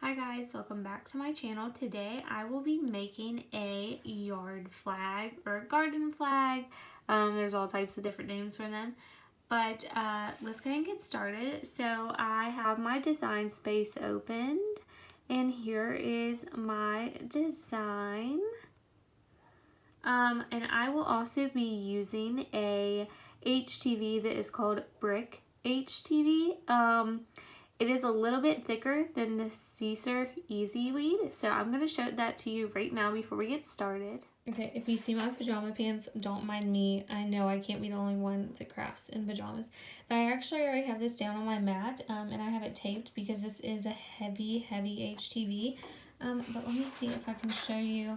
Hi guys, welcome back to my channel. Today I will be making a yard flag or a garden flag. There's all types of different names for them. But let's go ahead and get started. So I have my design space opened and here is my design. And I will also be using a HTV that is called Brick HTV. It is a little bit thicker than the Caesar Easy Weed, so I'm going to show that to you right now before we get started. Okay, if you see my pajama pants, don't mind me. I know I can't be the only one that crafts in pajamas. But I actually already have this down on my mat, and I have it taped because this is a heavy HTV. But let me see if I can show you.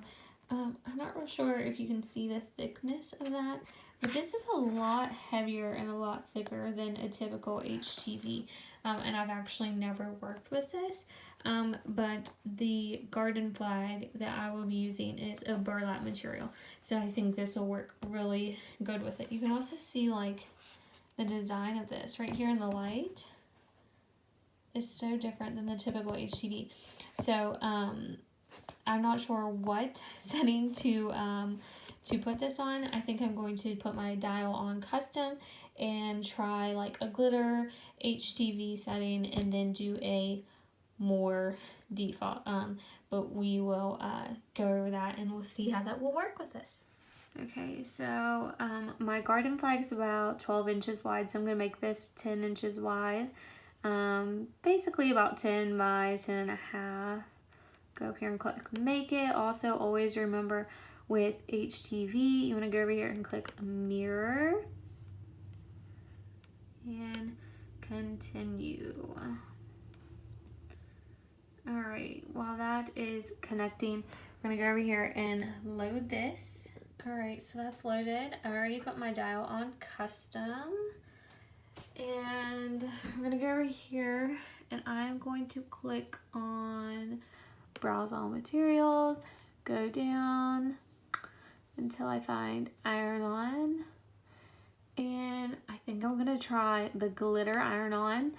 I'm not real sure if you can see the thickness of that, but this is a lot heavier and a lot thicker than a typical HTV. And I've actually never worked with this, but the garden flag that I will be using is a burlap material, so I think this will work really good with it. You can also see like the design of this right here in the light is so different than the typical HTV. So I'm not sure what setting to put this on. I think I'm going to put my dial on custom and try like a glitter HTV setting and then do a more default. But we will go over that and we'll see how that will work with this. Okay, so my garden flag is about 12 inches wide, so I'm going to make this 10 inches wide. Basically about 10 by 10 and a half. Go up here and click make it. Also always remember with HTV, you want to go over here and click mirror and continue. Alright, while that is connecting, we're going to go over here and load this. Alright, so that's loaded. I already put my dial on custom. And I'm going to go over here and I'm going to click on browse all materials, go down until I find iron-on, and I think I'm gonna try the glitter iron-on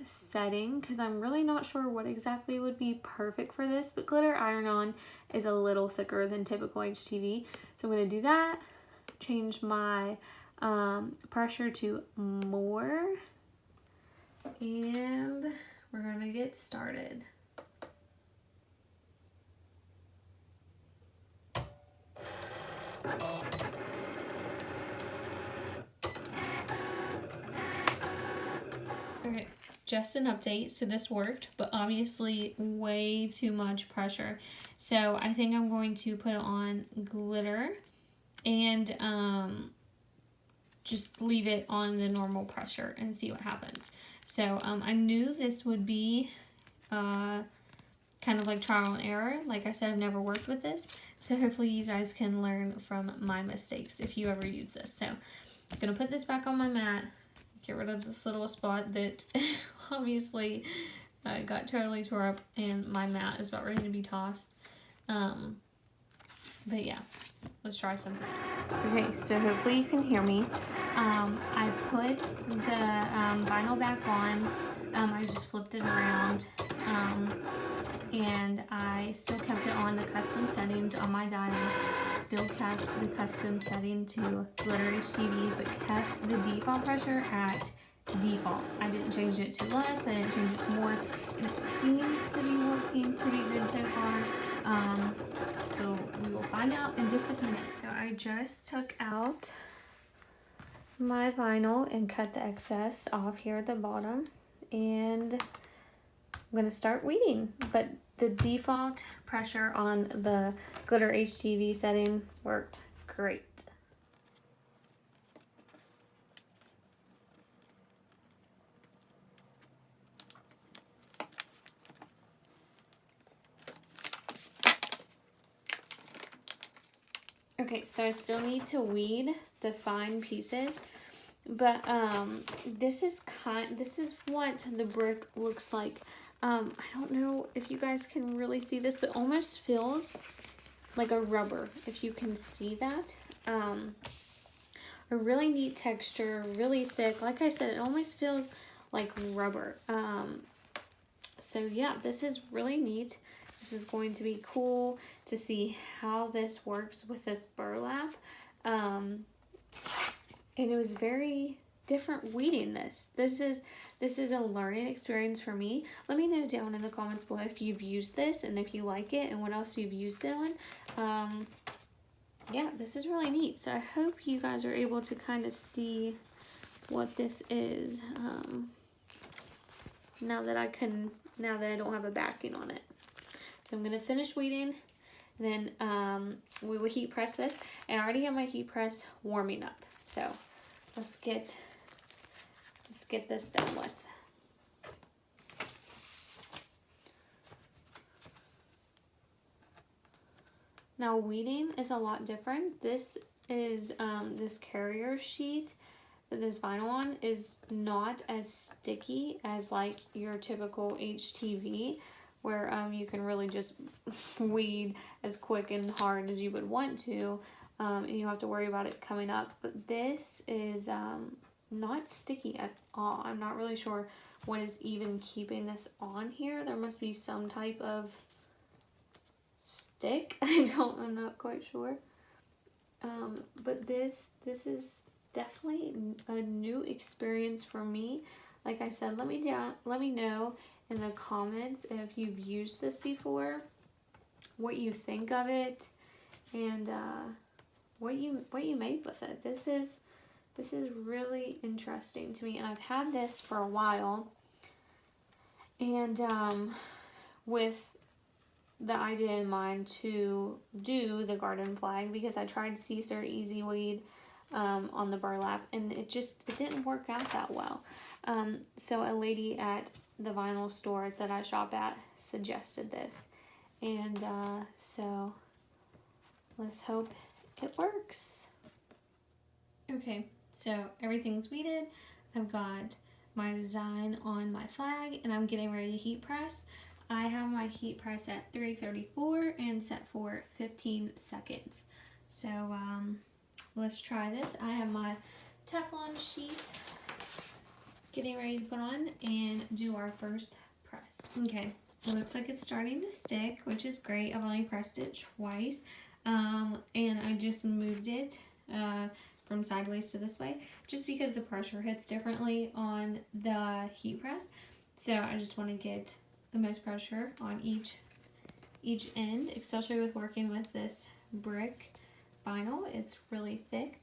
setting because I'm really not sure what exactly would be perfect for this, but glitter iron-on is a little thicker than typical HTV, so I'm gonna do that, change my pressure to more, and we're gonna get started. Okay, just an update. So this worked, but obviously way too much pressure. So I think I'm going to put on glitter and just leave it on the normal pressure and see what happens. So I knew this would be kind of like trial and error. Like I said, I've never worked with this. So hopefully you guys can learn from my mistakes if you ever use this. So I'm going to put this back on my mat. Get rid of this little spot that obviously got totally tore up and my mat is about ready to be tossed. But yeah, let's try something else. Okay, so hopefully you can hear me. I put the vinyl back on. I just flipped it around. And I still kept it on the custom settings on my dial. Still kept the custom setting to glitter HTV, but kept the default pressure at default. I didn't change it to less, I didn't change it to more, and it seems to be working pretty good so far. So we will find out in just a few minutes. So I just took out my vinyl and cut the excess off here at the bottom, and I'm going to start weeding, but the default pressure on the glitter HTV setting worked great. Okay, so I still need to weed the fine pieces, but this is what the brick looks like. I don't know if you guys can really see this, but it almost feels like a rubber, if you can see that. A really neat texture, really thick. Like I said, it almost feels like rubber. So yeah, this is really neat. This is going to be cool to see how this works with this burlap. And it was very different weeding this. This is a learning experience for me. Let me know down in the comments below if you've used this and if you like it and what else you've used it on. Yeah, this is really neat. So I hope you guys are able to kind of see what this is now that I don't have a backing on it. So I'm gonna finish weeding, then we will heat press this. And I already have my heat press warming up. So let's get this done with. Now weeding is a lot different. This is this carrier sheet that this vinyl on is not as sticky as like your typical HTV, where you can really just weed as quick and hard as you would want to, and you don't have to worry about it coming up. But this is not sticky at all. I'm not really sure what is even keeping this on here. There must be some type of stick. I'm not quite sure. But this is definitely a new experience for me. Like I said, let me know in the comments if you've used this before, what you think of it, and what you made with it. This is really interesting to me, and I've had this for a while, and with the idea in mind to do the garden flag, because I tried Caesar Easy Weed on the burlap, and it didn't work out that well. So a lady at the vinyl store that I shop at suggested this, and so let's hope it works. Okay, so everything's weeded. I've got my design on my flag, and I'm getting ready to heat press. I have my heat press at 334 and set for 15 seconds. So let's try this. I have my Teflon sheet getting ready to put on and do our first press. Okay, it looks like it's starting to stick, which is great. I've only pressed it twice, and I just moved it from sideways to this way, just because the pressure hits differently on the heat press. So I just want to get the most pressure on each end, especially with working with this brick vinyl. It's really thick.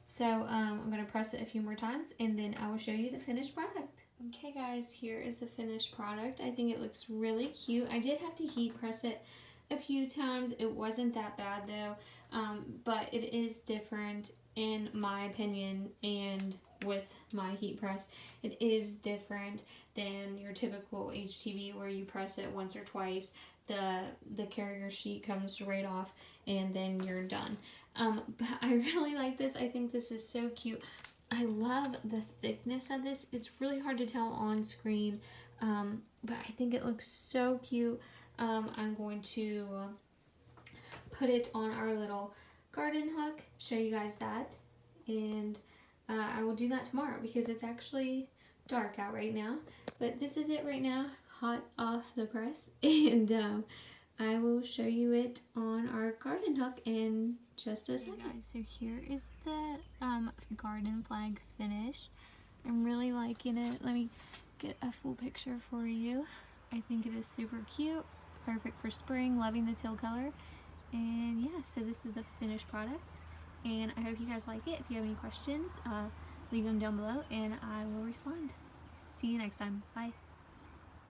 So I'm going to press it a few more times, and then I will show you the finished product. Okay guys, here is the finished product. I think it looks really cute. I did have to heat press it a few times. It wasn't that bad though, but it is different in my opinion, and with my heat press, it is different than your typical HTV where you press it once or twice, the carrier sheet comes right off, and then you're done. But I really like this. I think this is so cute. I love the thickness of this. It's really hard to tell on screen, but I think it looks so cute. I'm going to put it on our little garden hook, show you guys that, and I will do that tomorrow because it's actually dark out right now. But this is it right now, hot off the press, and I will show you it on our garden hook in just a second. Guys, so here is the garden flag finish. I'm really liking it. Let me get a full picture for you. I think it is super cute, perfect for spring, loving the teal color. And yeah, so this is the finished product, and I hope you guys like it. If you have any questions, leave them down below and I will respond. See you next time. Bye.